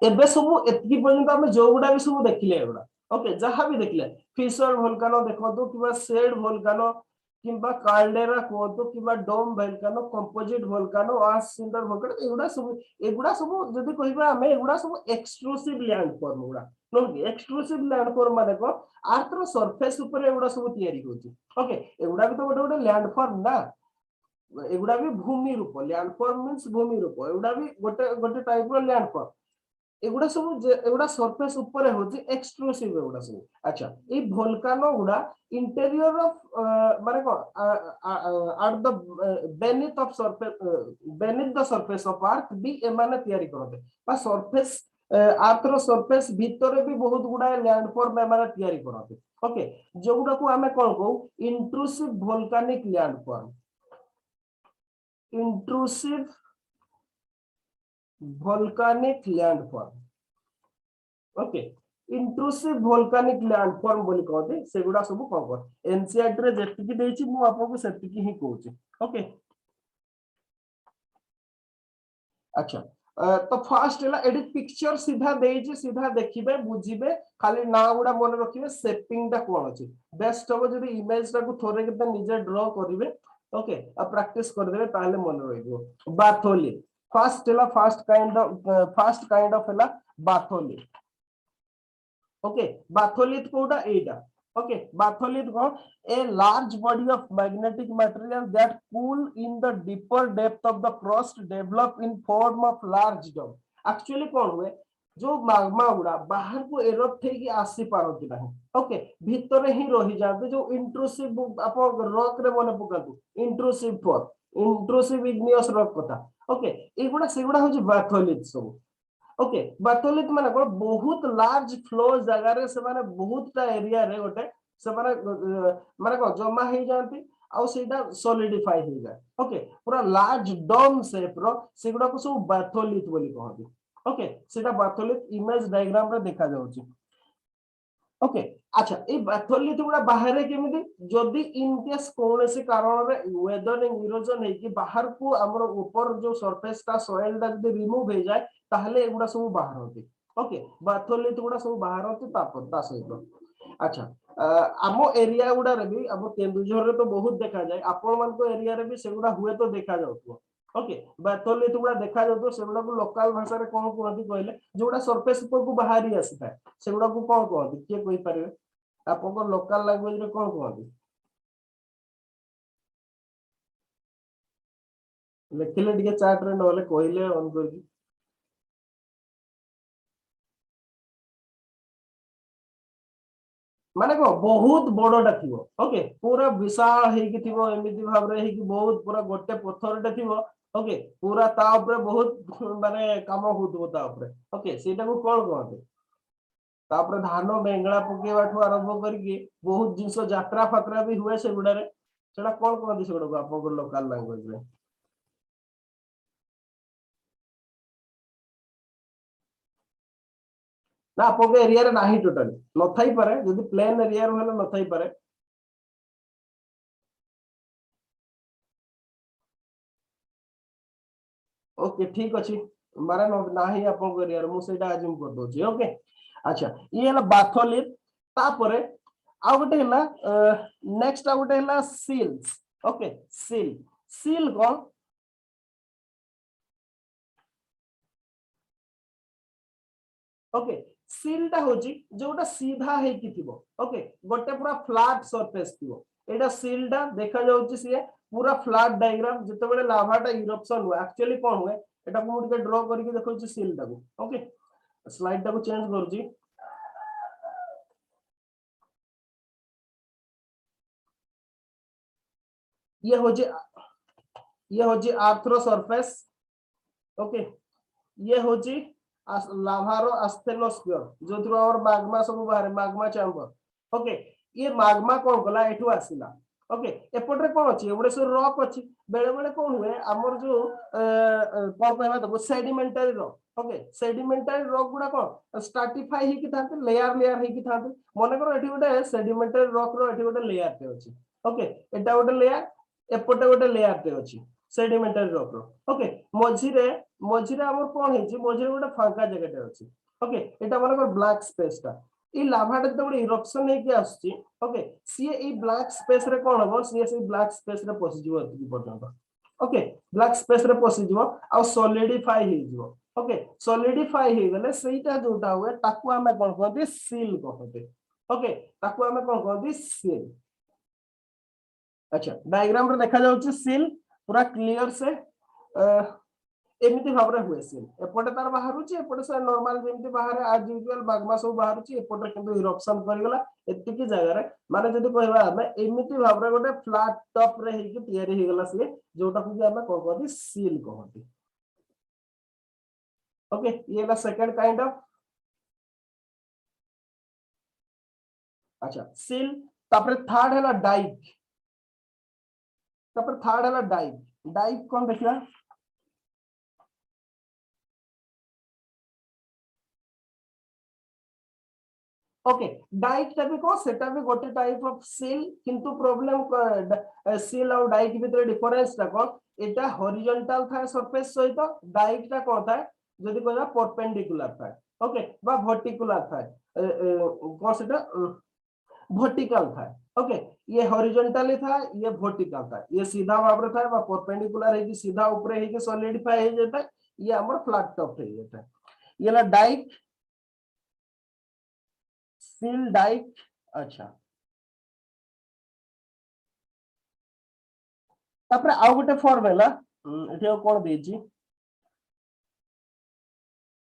A: एबे सब एतकी पर्यंत हम जो गुडा भी सब देखिले एगुडा। ओके जहां भी देखिले फिशर वोल्कानो देखो किबा शेड वोल्कानो किबा कार्डेरा कहतो किबा dome volcano composite volcano ash cinder volcano एगुडा सब जदी कहबा हमें एगुडा सब एक्सक्लूसिव लैंडफॉर्म गुडा नो एक्सक्लूसिव लैंडफॉर्म माने को अर्थ रो सरफेस ऊपर एगुडा सब तयारी होची। ओके एगुडा भी तो गोटे गोटे लैंडफॉर्म ना एगुडा भी भूमि रूप लैंडफॉर्म मींस भूमि रूप एगुडा भी गोटे गोटे टाइप रो लैंडफॉर्म एगुडा सब एगुडा सरफेस ऊपर होची एक्सक्लूसिव एगुडा सब। अच्छा ए वोल्कानो गुडा इंटीरियर ऑफ माने को at the beneath of surface beneath the surface of earth भी ए माने तयारी करते बा सरफेस अर्थ रो सरफेस भीतर भी बहुत गुडा लैंडफॉर्म ए माने तयारी करते। ओके जोगुडा को हमें कोन कहू intrusive volcanic landform. Intrusive volcanic landform. Okay intrusive volcanic landform बोली कहते सेगुडा सब कोन कोन एनसीईआरटी रे जेतिकी देछि मु आपको सेतिकी ही कहूची। ओके अच्छा तो फर्स्ट है एडी पिक्चर सीधा देछि सीधा देखिबे बुझिबे खाली ना गुडा मन रखिबे सेटिंग ता कोन अछि बेस्ट हो जदी इमेज ता को थोरे के निजे ड्रा करिवे। ओके अब प्रैक्टिस कर देबे ताले मन रहिबो बाथोली फर्स्ट काइंड ऑफ है बाथोली। ओके बाथोलिथ कोडा एटा। ओके बाथोलिथ को a large body of magnetic material that cool in the deeper depth of the crust develop in form of large dome। Actually कौन हुए जो माग्मा गुडा बाहर को एरप्ट थे कि आसी पारती नहीं। ओके भीतर ही रही जाते जो इंट्रूसिव आप रॉक रे मन पकातु intrusive for intrusive igneous rock कथा। ओके एगुडा सेगुडा होची बाथोलिथ सब। ओके बाथोलिथ माने को बहुत लार्ज फ्लो जगह रे से माने बहुत टा एरिया रे गोटे से माने को जमा हो जाती आउ सेटा सॉलिडिफाई हो जाए। ओके पूरा लार्ज डोम शेप रो सेगुडा को सब बाथोलिथ बोली कहती। ओके सेटा बाथोलिथ इमेज डायग्राम रे देखा जाउची। ओके अच्छा ए बाथोलिथ गुडा बाहर केमिति जदी इन केस कोन से कारण रे वेदरिंग इरोजन है कि बाहर को हमर ऊपर जो सरफेस का सॉइल दा जदी रिमूव हो जाए ताहले एगुडा सब बाहर होती। ओके बाथोलिथ गुडा सब बाहर होती तापर ता सहित। अच्छा आमो एरिया गुडा रे भी अब केन्दुझर रे तो बहुत देखा जाए आपण मान को एरिया रे भी सेगुडा हुए तो देखा जाउतो। ओके बाथोलिथ गुडा देखा जाउतो सेगुडा को लोकल भाषा रे कोन कहती कहले जोडा सरफेस ऊपर को बाहरी आसी था सेगुडा को कोन कहती के कहि पारे आपन लोकल लैंग्वेज रे कोन कहती लेखिले टिके चार्ट रे नले कहले ऑन करके माने को बहुत बड़टा थिबो। ओके पूरा विशाल हेकी थिबो एमिति भाव रे हेकी बहुत पूरा गोटे पत्थरटे थिबो। ओके पूरा ता ऊपर बहुत माने काम होतबो ता ऊपर। ओके सेटा को कोन कहते तापर धान बेंगला पकेबाठू आरंभ करके बहुत जिंस यात्रा फात्रा भी हुए से गुडा रे सेटा कोन कहते से गुडा को आपन लोकल लैंग्वेज रे ना आपन एरिया रे नाही टोटली न थाई पारे जदी प्लेन एरिया रे हले न थाई पारे। ओके ठीक अछि मारे नाही आपन एरिया रे मु सेटा अज्यूम कर दोची। ओके अच्छा ये हला बाथोलिथ तापरे आ गोटे हला नेक्स्ट आ गोटे हला सील्स। ओके सील सील कोन ओके सीलटा होची जोटा सीधा हे कि थिबो। ओके गोटे पूरा फ्लैट सरफेस थिबो एटा सीलटा देखा जाउची से पूरा फ्लैट डायग्राम जते बेले लाभाटा इरप्शन हुए एक्चुअली कोन हुए एटा को मुझे ड्रा करके देखौची सीलटा को। ओके स्लाइड टा को चेंज करजी। ये होची आर्थ्रो सरफेस। ओके ये होची लाभारो आस्थेनोस्फियर जो थ्रू और माग्मा सब बाहर माग्मा चैम्बर। ओके ये माग्मा कोन कला एठू आसिला। ओके एपटरे कोन अछि एबडे सो रॉक अछि बेले बेले कोन हुए हमर जो कोन कहबा दबो sedimentary rock. Okay sedimentary rock गुडा कोन स्ट्रैटिफाई ही कि थाते लेयर लेयर ही कि थाते मने करो एठी गोटे सेडिमेंटरी रॉक रो एठी गोटे लेयर ते अछि। ओके एटा गोटे लेयर एपटे गोटे लेयर ते अछि सेडिमेंटरी रॉक रो। ओके मझिरे मझिरे हमर कोन हेछि मझिरे गोटे फांका जगह ते अछि। ओके एटा मने कर ब्लैक स्पेस ता ई लाभाटे तो गोटे इरप्शन हे कि आछि। ओके सी ई ब्लैक स्पेस रे कोन हो सी ब्लैक स्पेस रे पसि जिवो एति पर्यंत। ओके ब्लैक स्पेस रे पसि जिवो आ सॉलिडिफाई हे जिवो। ओके सॉलिडिफाई हे गले सेटा जोटा हुए ताकू हमें कोन कहते सील कहते। ओके ताकू हमें कोन कहते सील। अच्छा डायग्राम रे देखा जाउची सील पूरा क्लियर से एमिति भाबरे हुए सील एपटे तार बाहरुची एपटे से नॉर्मल जेमति बाहर आज यूजुअल बागमा सब बाहरुची एपटे किंतु इरप्शन करिगला एतिकी जगह रे माने जदी कहबा हमें एमिति भाबरे गोटे फ्लैट टॉप रे हेकी तयारी हे गला से जोटा कि हमें कोन कहती सील कहती। ओके ये ला सेकंड काइंड ऑफ। अच्छा सील तापर थर्ड हैला डाइक। तापर थर्ड हैला डाइक। डाइक कोन देखिया ओके डाइक टा भी को सेटा भी गोटे टाइप ऑफ सील किंतु प्रॉब्लम सील और डाइक भीतर डिफरेंस टा को एटा हॉरिजॉन्टल था सरफेस सहित डाइक टा को था जदी कहबा परपेंडिकुलर था। ओके बा वर्टिकुलर था को सेटा वर्टिकल था। ओके ये हॉरिजॉन्टली था ये वर्टिकल था ये सीधा भाव रे था बा परपेंडिकुलर है कि सीधा ऊपर है कि सॉलिडिफाई हो जाता ये हमर फ्लैट टॉप है जाता ये ला डाइक सील डाइक। अच्छा तापर आउ गोटे फॉर्म हैला एठी कोन देछि।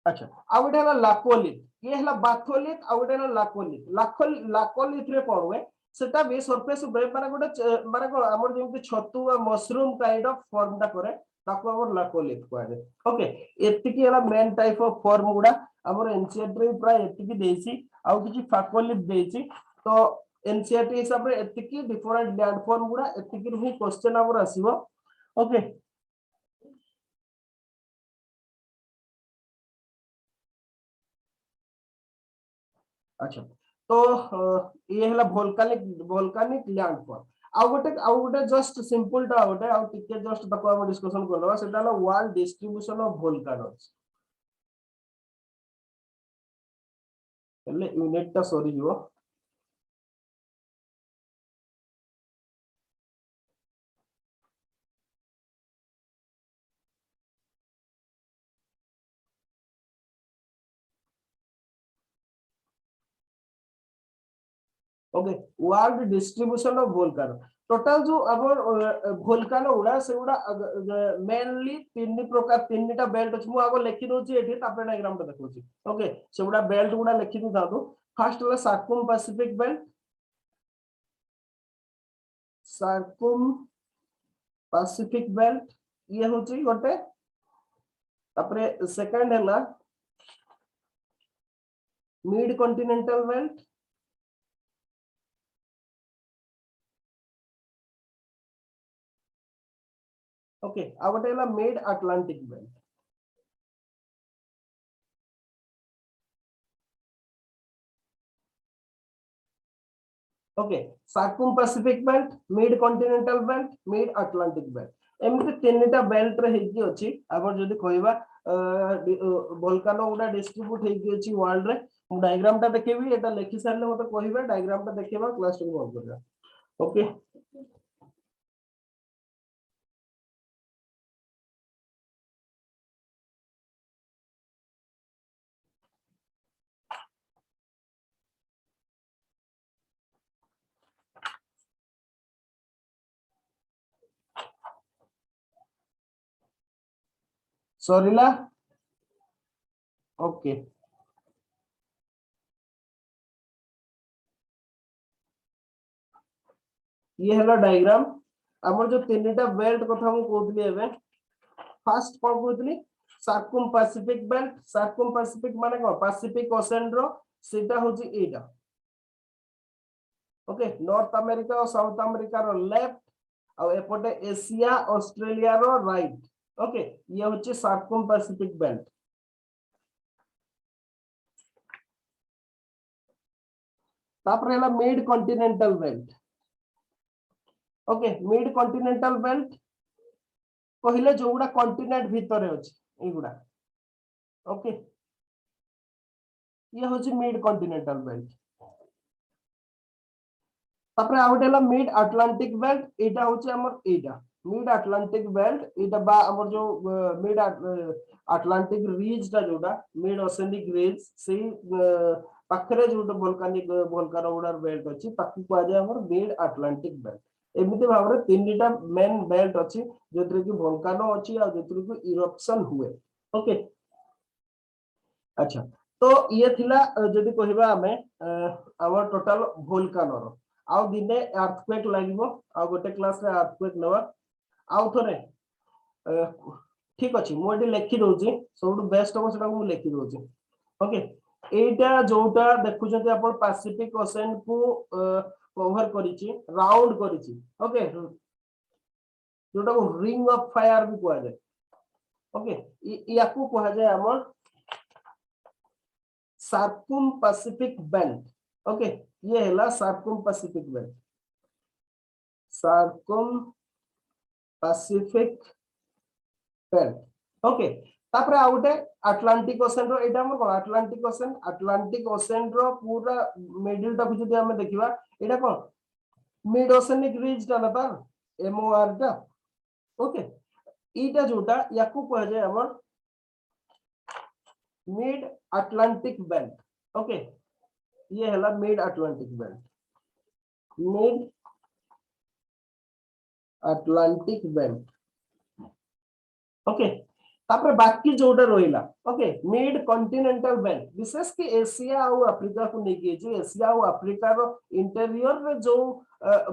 A: अच्छा आउ गोटे हैला लाकोलिथ ये हैला बाथोलिथ आउ गोटे हैला लाकोलिथ लाकोलिथ रे कोन हुए सेटा भी सरफेस ऊपर माने को हमर जेमति छतु व मशरूम काइंड ऑफ फॉर्म ता करे ताको हमर लाकोलिथ कहले। ओके एतिकी हैला मेन टाइप ऑफ फॉर्म गुडा हमर एनसीईआरटी रे प्राय एतिकी देछि आउ किछि फाकोलिथ देछि तो एनसीईआरटी हिसाब रे एतिकी डिफरेंट लैंड फॉर्म गुडा एतिकी रे क्वेश्चन हमर आसीबो। ओके अच्छा तो ये हैला वोल्कानिक लैंडफॉर्म आ गोटे जस्ट सिंपल टा गोटे आ टिके जस्ट तको हम डिस्कशन करलवा सेटा हला वर्ल्ड डिस्ट्रीब्यूशन ऑफ वोल्कानोस पहले यूनिट टा सॉरी जो okay world distribution of volcano total जो अबर वोल्कानो उडा से उडा मेनली तीन प्रकार तीनटा बेल्ट अछि मु आगो लिखि दोछि एठी तापर डायग्राम टा देखौछि। ओके से उडा बेल्ट उडा लिखि दि दादो फर्स्ट वाला सर्कुम पैसिफिक बेल्ट ये होछि गोटे तापर सेकंड हैला मिड कॉन्टिनेंटल बेल्ट। ओके आ गोटे हैला mid Atlantic belt. Okay circum Pacific belt mid continental belt mid Atlantic belt एमति तीनटा बेल्ट रे हेकी अछि आबर जदी कहबा वोल्कानो गुडा डिस्ट्रीब्यूट हेकी अछि वर्ल्ड रे मु डायग्राम टा देखेबी एटा लिखि सारले मते कहबा डायग्राम टा देखेबा क्लास को बंद करबा। ओके सॉरीला ओके ये हैला डायग्राम हमर जो तीनटा बेल्ट कथा मु कहतली एबे फर्स्ट कोन कहतली circum Pacific belt circum Pacific माने कोन पैसिफिक ओशन रो सेटा होची एटा ओके नॉर्थ अमेरिका और साउथ अमेरिका रो लेफ्ट और एपटे एशिया ऑस्ट्रेलिया रो राइट ओके ये होची सर्कम पैसिफिक बेल्ट तापर हला mid continental belt okay mid continental belt कहले जोगुडा कॉन्टिनेंट भीतर अछि एगुडा ओके ये होची मिड कॉन्टिनेंटल बेल्ट तापर आउटेला मिड अटलांटिक बेल्ट एटा होची हमर एटा मिड अटलांटिक बेल्ट एटा बा हमर जो मिड अटलांटिक रीज ता जोडा मिड ओशनिक रीज से पाखरे जोडा वोल्कानो उडार बेल्ट अछि ताकू को आजे हमर मिड अटलांटिक बेल्ट एमिति भाबरे तीनटा मेन बेल्ट अछि जेतरे कि वोल्कानो अछि आ जेतरे कि इरप्शन हुए ओके अच्छा तो ये थिला जदि कहबा हमें हमर टोटल वोल्कानो रो आउ दिने अर्थक्वेक लागिवो आ गोटे क्लास रे अर्थक्वेक नवा आउ थरे ठीक अछि मु एटी लेखि दोची सबटु बेस्ट हो सेटा मु लेखि दोची ओके एटा जोटा देखु जति अपन पैसिफिक ओशन को कवर करिछि राउंड करिछि ओके जोटा को रिंग ऑफ फायर भी कहै जाय ओके याकू कहै जाय हमर सर्कम पैसिफिक बेल्ट ओके ये हैला circum Pacific belt circum Pacific belt okay तापर आउटे अटलांटिक ओशन रो एटा हमर कोन अटलांटिक ओशन रो पूरा मिडिल टा जदि हम देखिबा एटा कोन मिड ओशनिक रीज टा ना एमओआर टा ओके ईटा जोटा याकू कह जाय हमर मिड अटलांटिक बेल्ट ओके ये हैला mid Atlantic belt mid Atlantic belt okay तापर बाकी जोडा रोइला ओके मिड कॉन्टिनेंटल बेल्ट विशेष कि एशिया और अफ्रीका को लेके जे एशिया और अफ्रीका रो इंटीरियर रे जो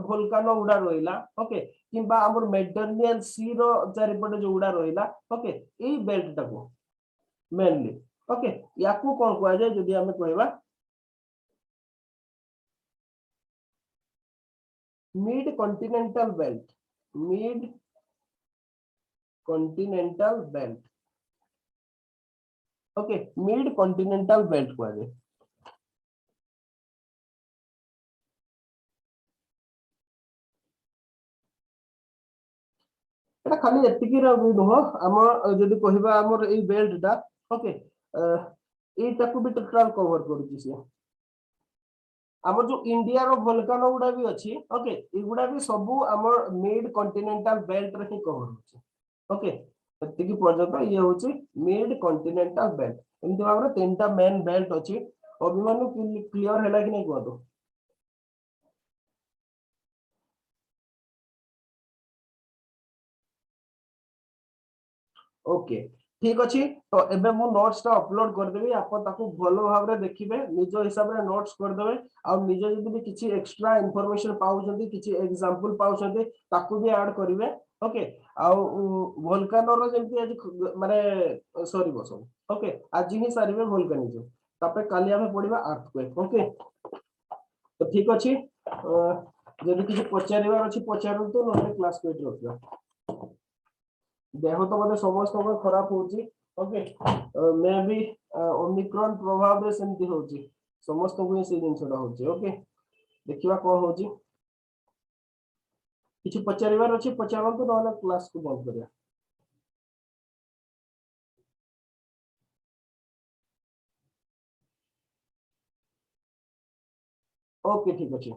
A: वोल्कानो उडा रोइला ओके किबा हमर मेडिटेरेनियन सी रो चारिपटे जो उडा रोइला ओके ए बेल्ट टाको मेनली ओके याकू कोन कहै जाय जदि हम कहबा mid continental belt okay mid continental belt कहै जाय एटा खाली एतिकी नुह आम जदि कहबा हमर ए बेल्ट टा ओके एटा को भी टोटल कवर करूची से हमर जो इंडिया रो वोल्कानो गुडा भी अछि ओके एगुडा भी सबु हमर मिड कॉन्टिनेंटल बेल्ट रे ही कवर होची ओके एतिकी पर्यंत ये होची मिड कॉन्टिनेंटल बेल्ट एमति भाबरे तीनटा मेन बेल्ट अछि अभिमानु क्लियर हैला कि नै कहतो ओके ठीक अछि तो एबे मु नोट्स ता अपलोड कर देबी आपन ताकू भलो भाबरे देखिबे निजो हिसाब रे नोट्स कर देबे आ निजो जदि भी किछि एक्स्ट्रा इंफॉर्मेशन पाउछंती किछि एग्जांपल पाउछंती ताकू भी ऐड करिवे ओके आ वोल्कानो रो जेंति आज माने सॉरी बसो ओके आज ही सारिबे वोल्कानिज्म तापे काली हमें पढिबा अर्थक्वेक ओके तो ठीक अछि जदि किछि पचारिबार अछि पचारंतु नहे क्लास को रखिबा देह तो मते समस्त को खराब होची ओके मे भी ओमिक्रॉन प्रभाव रे सेमति होची समस्त को से दिन छोड़ा होची ओके देखिबा कोन होची किछि पचारिबार अछि पचारंतु नहे क्लास को बंद करिया ओके ठीक अछि।